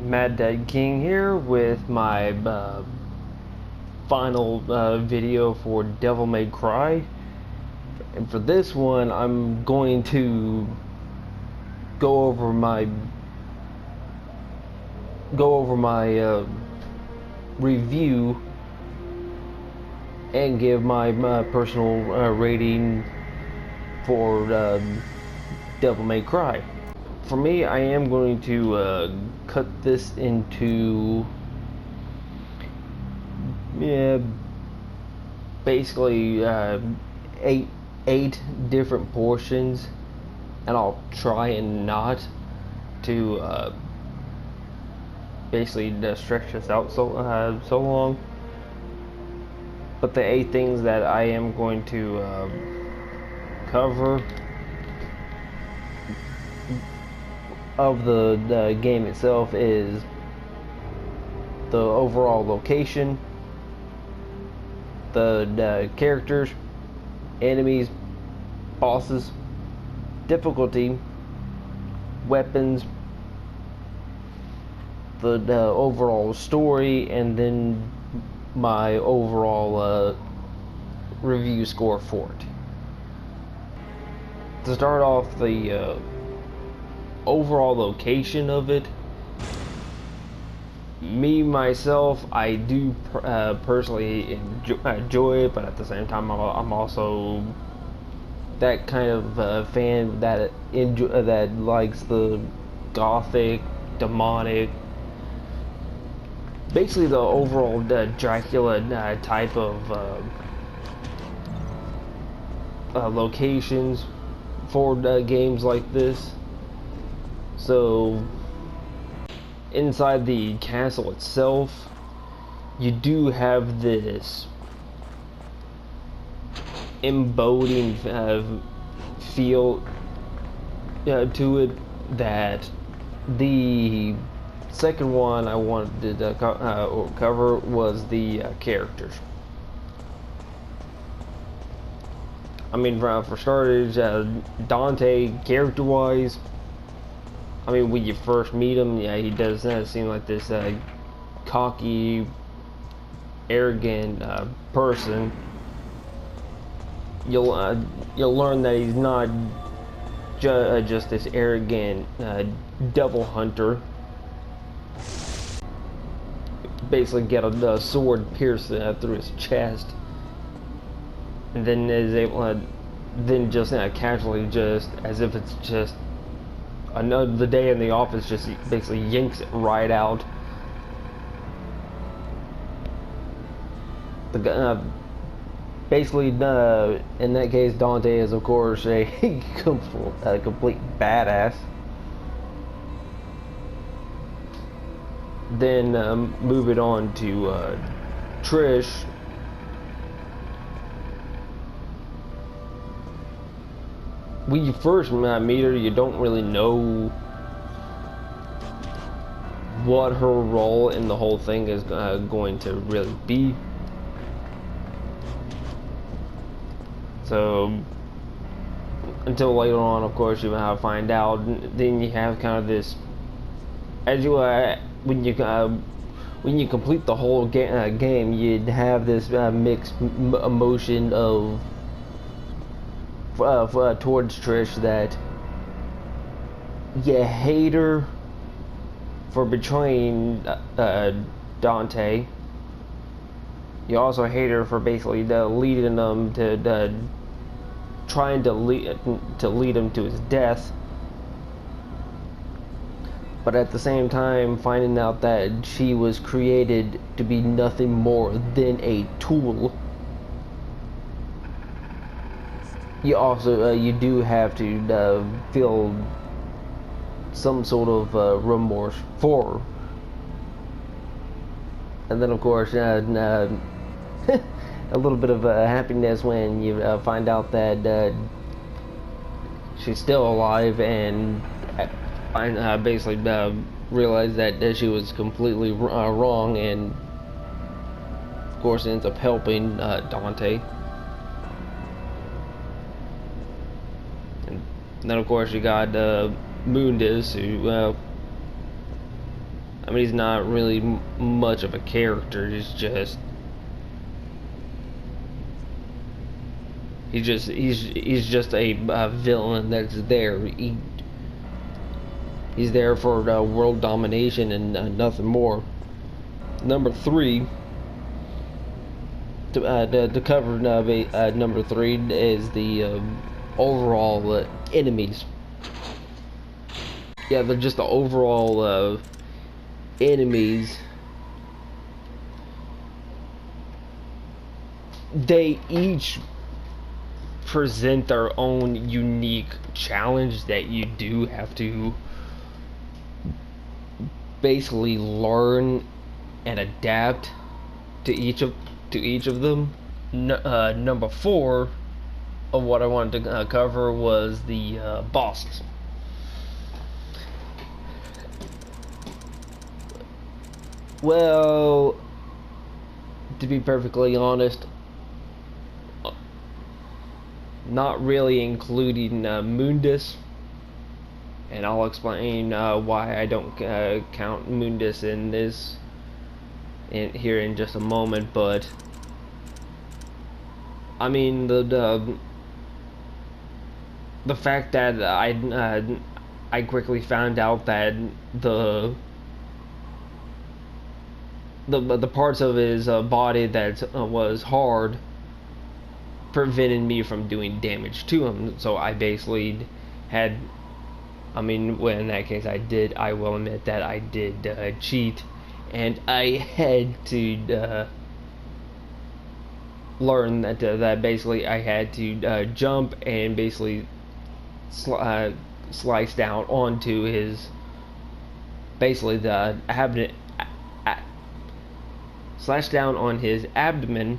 Mad Dead King here with my final video for Devil May Cry, and for this one I'm going to go over my review and give my personal rating for Devil May Cry. For me, I am going to cut this into basically eight different portions, and I'll try and not to basically stretch this out so long. But the 8 things that I am going to cover of the game itself is the overall location, the characters, enemies, bosses, difficulty, weapons, the overall story, and then my overall review score for it. To start off, the overall location of it, myself, I do personally enjoy it, but at the same time I'm also that kind of fan that that likes the gothic, demonic, basically the overall Dracula type of locations for games like this. So inside the castle itself, you do have this embodying feel to it that the second one I wanted to cover was the characters. I mean, for starters, Dante, character-wise, I mean, when you first meet him, yeah, he does seem like this cocky, arrogant person. You'll learn that he's not just this arrogant devil hunter. Basically, get a sword pierced through his chest, and then is able to then just casually, just as if it's just another day in the office, just basically yanks it right out. Basically, in that case, Dante is of course a complete badass. Then move it on to Trish. When you first meet her, you don't really know what her role in the whole thing is going to really be. So until later on, of course, you find out. Then you have kind of this, as you when you complete the whole game, you'd have this mixed emotion of towards Trish, that you hate her for betraying Dante. You also hate her for basically leading them to trying to lead him to his death. But at the same time, finding out that she was created to be nothing more than a tool. You also you do have to feel some sort of remorse for her. And then of course a little bit of happiness when you find out that she's still alive, and I basically realize that she was completely wrong, and of course ends up helping Dante. And then of course you got Mundus, who I mean, he's not really much of a character. He's just a villain that's there. He's there for world domination and nothing more. Number three, to cover number three is the overall enemies. Yeah, they're just the overall enemies. They each present their own unique challenge that you do have to basically learn and adapt to each of them. Number four of what I wanted to cover was the bosses. Well, to be perfectly honest, not really including Mundus, and I'll explain why I don't count Mundus in this here in just a moment. But I mean the fact that I quickly found out that the parts of his body that was hard prevented me from doing damage to him. So I basically had, I mean, well, in that case I will admit that I did cheat, and I had to learn that basically I had to jump and basically slice down onto his, basically the abdomen, slash down on his abdomen,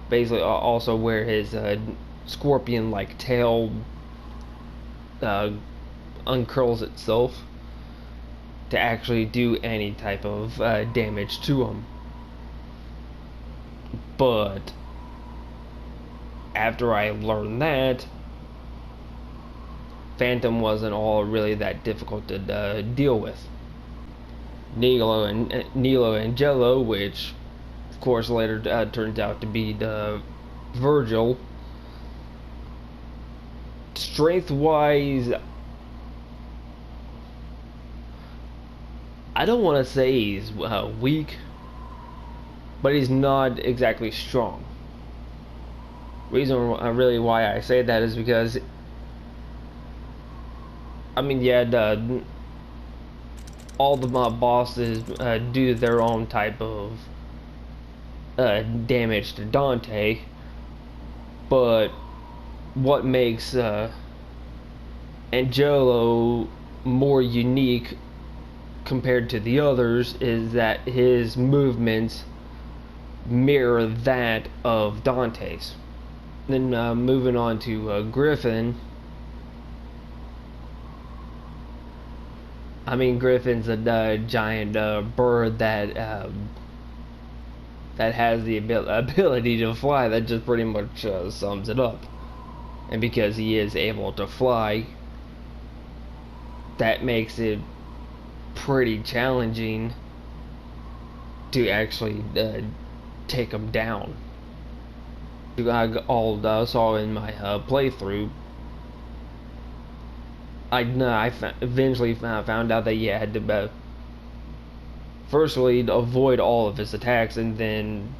basically also where his scorpion-like tail uncurls itself, to actually do any type of damage to him. But after I learned that, Phantom wasn't all really that difficult to deal with. Nilo Angelo, which of course later turns out to be the Virgil. Strength wise, I don't want to say he's weak, but he's not exactly strong. Reason really why I say that is because, I mean, yeah, all the bosses do their own type of damage to Dante, but what makes Angelo more unique compared to the others is that his movements mirror that of Dante's. Then moving on to Griffin. I mean, Griffin's a giant bird that has the ability to fly. That just pretty much sums it up. And because he is able to fly, that makes it pretty challenging to actually take him down. I all saw in my playthrough, I eventually found out that you had to firstly avoid all of his attacks, and then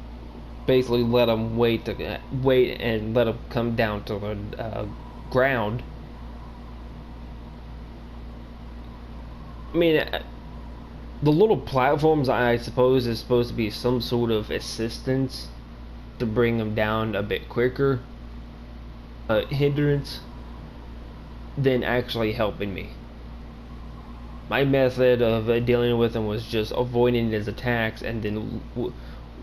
basically let him wait and let him come down to the ground. I mean, the little platforms, I suppose, is supposed to be some sort of assistance to bring him down a bit quicker, hindrance than actually helping me. My method of dealing with him was just avoiding his attacks and then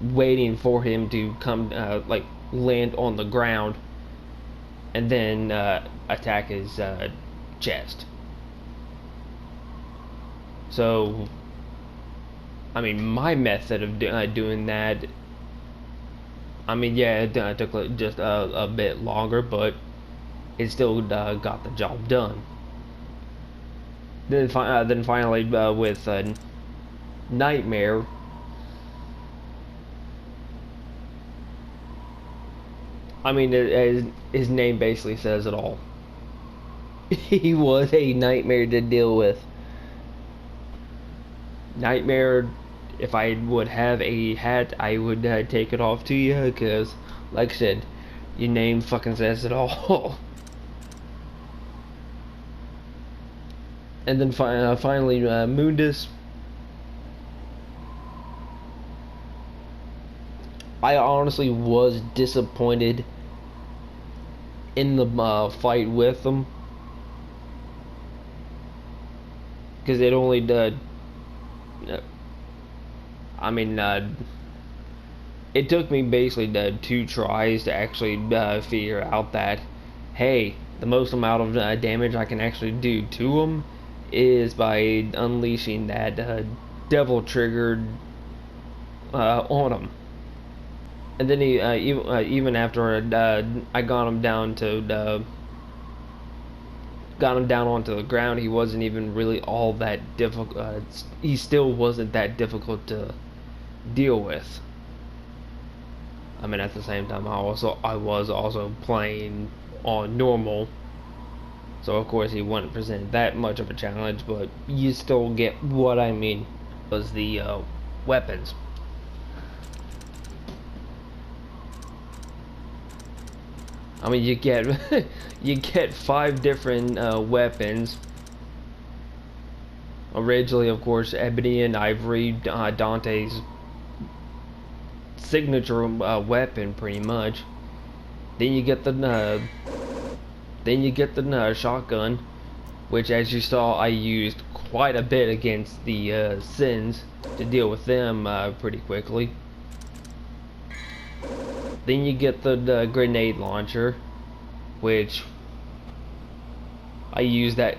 waiting for him to come, like, land on the ground, and then attack his chest. So, I mean, my method of doing that, I mean, yeah, it took just a bit longer, but it still got the job done. Then finally with Nightmare. I mean, his name basically says it all. He was a nightmare to deal with. Nightmare, if I would have a hat, I would take it off to you, because, like I said, your name fucking says it all. And then finally, Mundus. I honestly was disappointed in the fight with them, because it only did. I mean, it took me basically 2 tries to actually figure out that, hey, the most amount of damage I can actually do to them is by unleashing that devil triggered on him. And then he even after I got him down to got him down onto the ground, he wasn't even really all that difficult. He still wasn't that difficult to deal with. I mean, at the same time, I was also playing on normal, so of course he wouldn't present that much of a challenge. But you still get what I mean. Was the weapons. I mean, you get you get 5 different weapons. Originally, of course, ebony and ivory, Dante's signature weapon, pretty much. Then you get the shotgun, which, as you saw, I used quite a bit against the Sins to deal with them pretty quickly. Then you get the grenade launcher, which I use that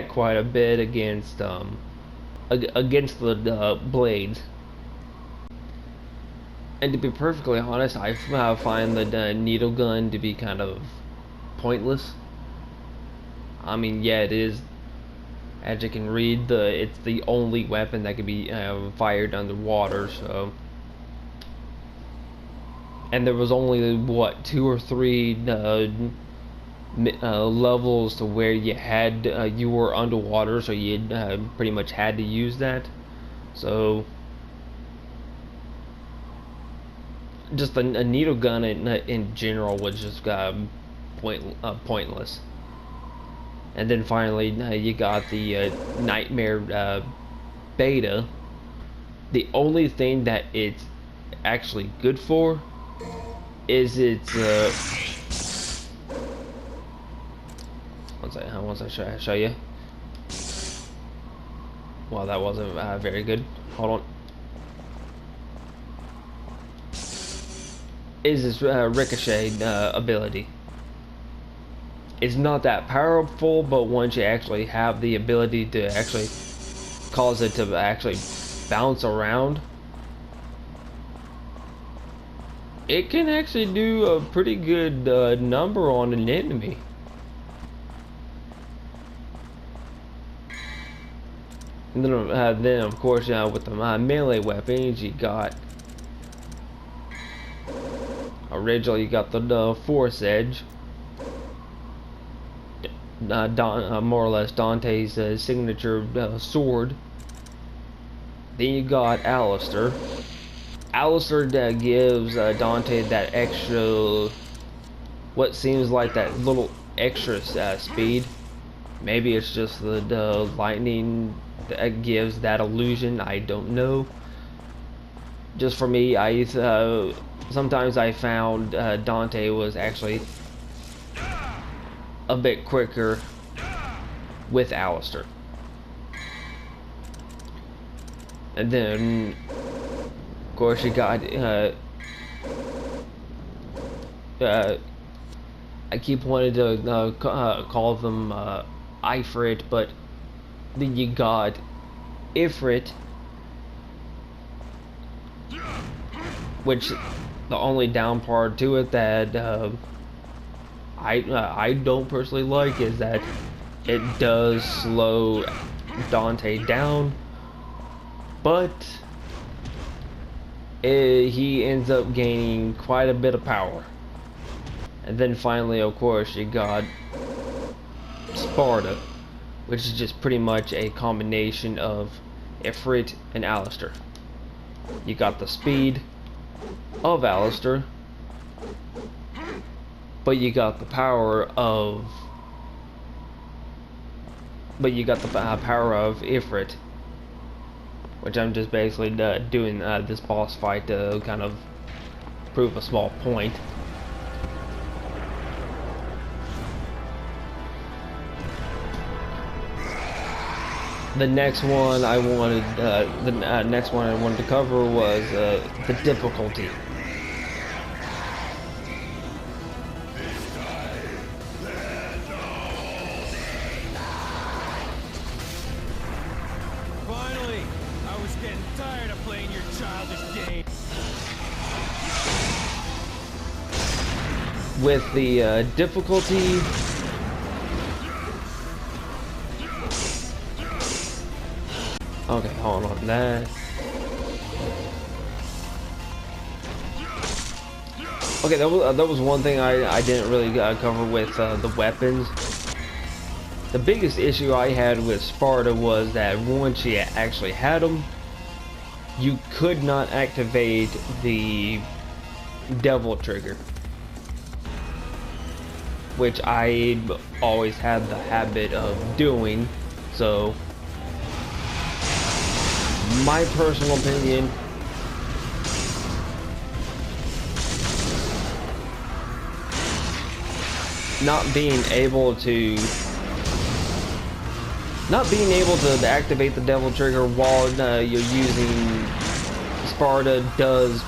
quite a bit against against the blades. And to be perfectly honest, I find the needle gun to be kind of pointless. I mean, yeah, it is. As you can read, it's the only weapon that can be fired underwater. So. And there was only, what, 2 or 3 levels to where you were underwater, so you pretty much had to use that. So just a needle gun in general was just pointless. And then finally, you got the Nightmare beta. The only thing that it's actually good for is it's once I show you. Well, that wasn't very good. Hold on. Is this ricochet ability? It's not that powerful, but once you actually have the ability to actually cause it to actually bounce around, it can actually do a pretty good number on an enemy. And then of course, with the melee weapons, you got originally you got the Force Edge, more or less Dante's signature sword. Then you got Alistair. Alistair gives Dante that extra, what seems like that little extra speed. Maybe it's just the lightning that gives that illusion, I don't know. Just for me, sometimes I found Dante was actually a bit quicker with Alistair. And then, of course, you got I keep wanting to call them Ifrit, but then you got Ifrit, which the only down part to it that I don't personally like is that it does slow Dante down, but he ends up gaining quite a bit of power. And then finally, of course, you got Sparda, which is just pretty much a combination of Ifrit and Alistair. You got the speed of Alistair, but you got the power of power of Ifrit, which I'm just basically doing this boss fight to kind of prove a small point. The next one I wanted, next one I wanted to cover was the difficulty. Finally, I was getting tired of playing your childish game. With the difficulty, okay, hold on that. Okay, that was one thing I didn't really cover with the weapons. The biggest issue I had with Sparda was that once you actually had them, you could not activate the devil trigger, which I always had the habit of doing. So my personal opinion, not being able to activate the devil trigger while you're using Sparda does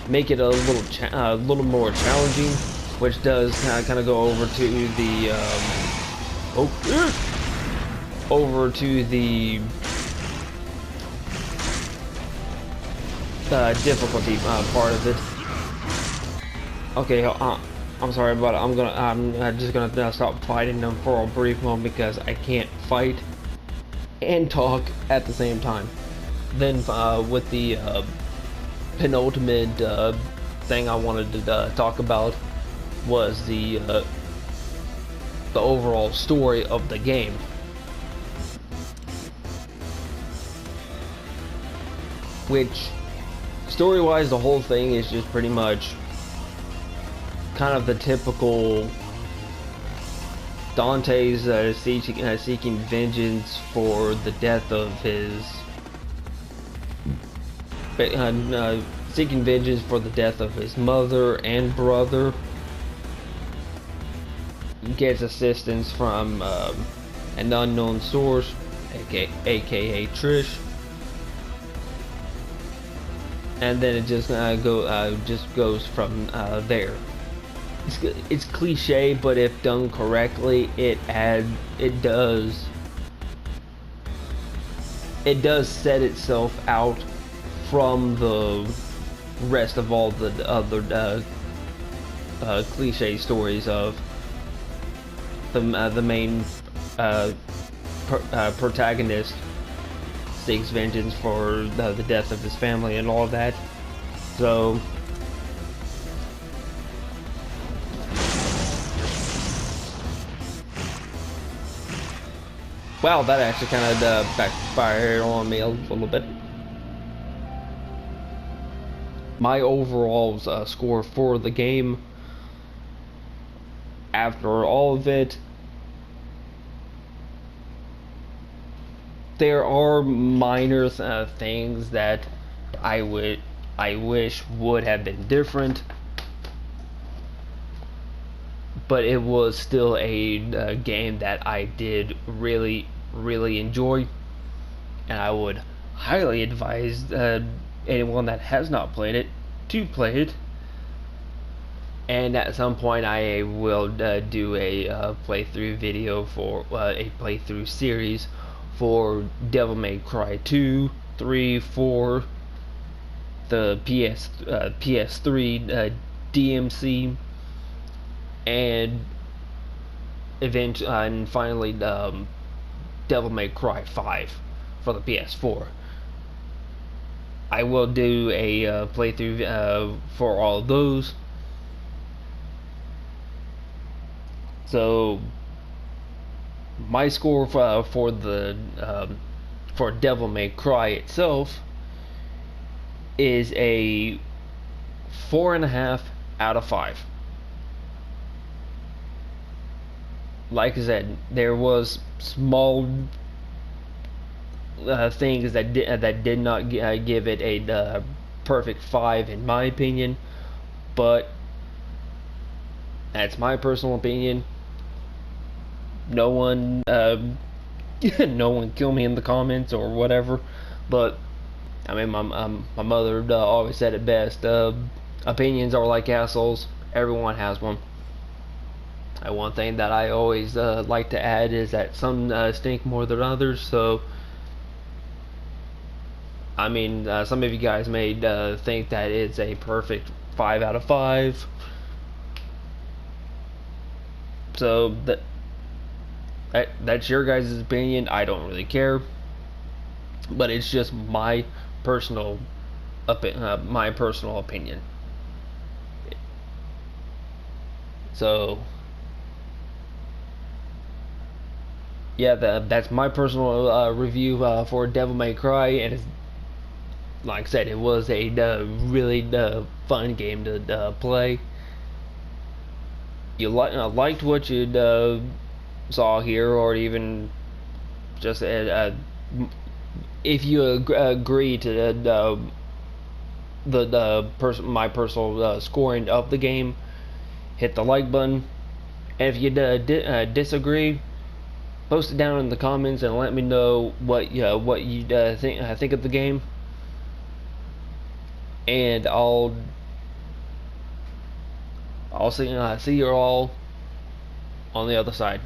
make it a little more challenging, which does kind of go over to the difficulty part of it. Okay, I'm sorry, but I'm just gonna stop fighting them for a brief moment because I can't fight and talk at the same time. Then with the penultimate thing I wanted to talk about was the overall story of the game. Which, story-wise, the whole thing is just pretty much kind of the typical Dante's seeking vengeance for the death of his mother and brother. Gets assistance from an unknown source, aka Trish, and then it just goes from there. It's cliche, but if done correctly, it does set itself out from the rest of all the other cliche stories of the main protagonist seeks vengeance for the death of his family and all of that. So wow, that actually kind of backfired on me a little bit. My overall score for the game, after all of it, there are minor things that I wish would have been different, but it was still a game that I did really enjoy, and I would highly advise anyone that has not played it to play it. And at some point I will do a playthrough video for a playthrough series for Devil May Cry 2, 3, 4, the PS3 DMC, and and finally Devil May Cry 5 for the PS4. I will do a playthrough for all of those. So my score for the for Devil May Cry itself is a 4.5 out of 5. Like I said, there was small things that did not give it a perfect 5 in my opinion, but that's my personal opinion. No one no one kill me in the comments or whatever, but I mean my mother always said it best. Opinions are like assholes. Everyone has one. One thing that I always like to add is that some stink more than others. So I mean, some of you guys may think that it's a perfect 5 out of 5. So that's your guys' opinion. I don't really care, but it's just my personal opinion. So yeah, that's my personal review for Devil May Cry, and it's, like I said, it was a really fun game to play. You liked what you saw here, or even just if you agree to my personal scoring of the game, hit the like button. And if you disagree, post it down in the comments and let me know what you think of the game, and I'll see you all on the other side.